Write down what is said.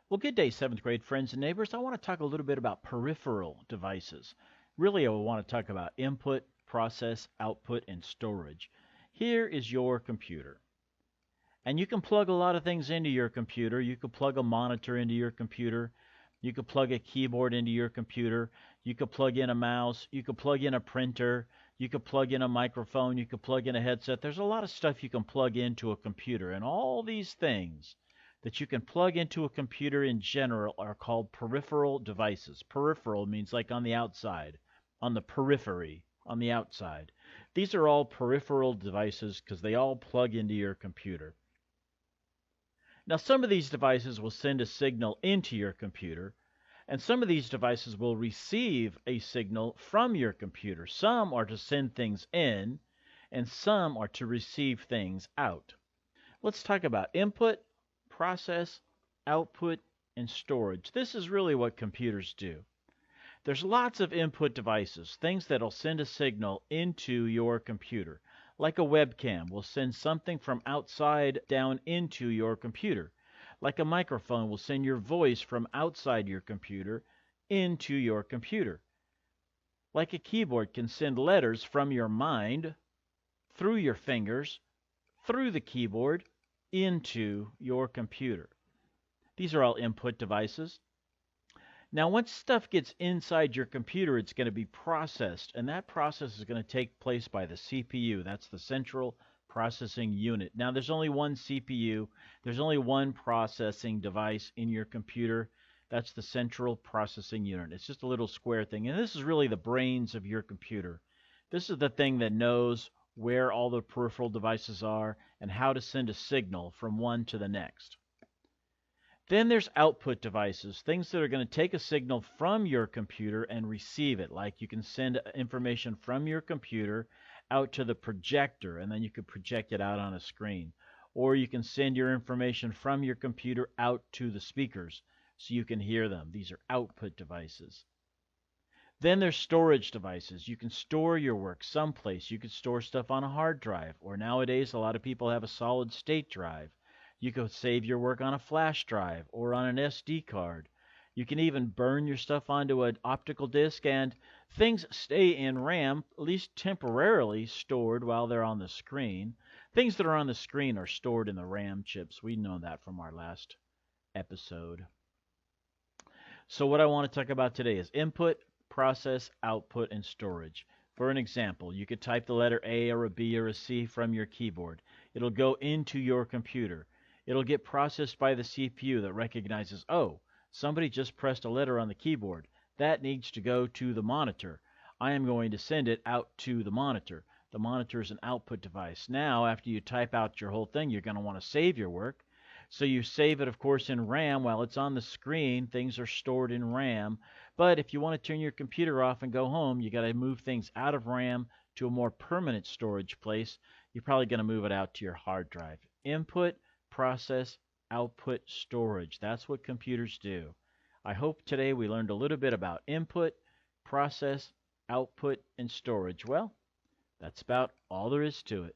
Well, good day, 7th grade friends and neighbors. I want to talk a little bit about peripheral devices. Really, I want to talk about input, process, output, and storage. Here is your computer. And you can plug a lot of things into your computer. You can plug a monitor into your computer. You could plug a keyboard into your computer. You could plug in a mouse. You could plug in a printer. You could plug in a microphone. You could plug in a headset. There's a lot of stuff you can plug into a computer. And all these things that you can plug into a computer in general are called peripheral devices. Peripheral means like on the outside, on the periphery, on the outside. These are all peripheral devices because they all plug into your computer. Now, some of these devices will send a signal into your computer, and some of these devices will receive a signal from your computer. Some are to send things in, and some are to receive things out. Let's talk about input, process, output, and storage. This is really what computers do. There's lots of input devices, things that'll send a signal into your computer. Like a webcam will send something from outside down into your computer. Like a microphone will send your voice from outside your computer into your computer. Like a keyboard can send letters from your mind, through your fingers, through the keyboard, into your computer. These are all input devices. Now, once stuff gets inside your computer, it's going to be processed, and that process is going to take place by the CPU. That's the central processing unit. Now, there's only one CPU. There's only one processing device in your computer. That's the central processing unit. It's just a little square thing, and this is really the brains of your computer. This is the thing that knows where all the peripheral devices are and how to send a signal from one to the next. Then there's output devices, things that are going to take a signal from your computer and receive it. Like you can send information from your computer out to the projector, and then you could project it out on a screen. Or you can send your information from your computer out to the speakers so you can hear them. These are output devices. Then there's storage devices. You can store your work someplace. You can store stuff on a hard drive, or nowadays a lot of people have a solid state drive. You can save your work on a flash drive or on an SD card. You can even burn your stuff onto an optical disc, and things stay in RAM, at least temporarily stored while they're on the screen. Things that are on the screen are stored in the RAM chips. We know that from our last episode. So what I want to talk about today is input, process, output, and storage. For an example, you could type the letter A or a B or a C from your keyboard. It'll go into your computer. It'll get processed by the CPU that recognizes, oh, somebody just pressed a letter on the keyboard. That needs to go to the monitor. I am going to send it out to the monitor. The monitor is an output device. Now, after you type out your whole thing, you're going to want to save your work. So you save it, of course, in RAM. While it's on the screen, things are stored in RAM. But if you want to turn your computer off and go home, you got to move things out of RAM to a more permanent storage place. You're probably going to move it out to your hard drive. Input, process, output, storage. That's what computers do. I hope today we learned a little bit about input, process, output, and storage. Well, that's about all there is to it.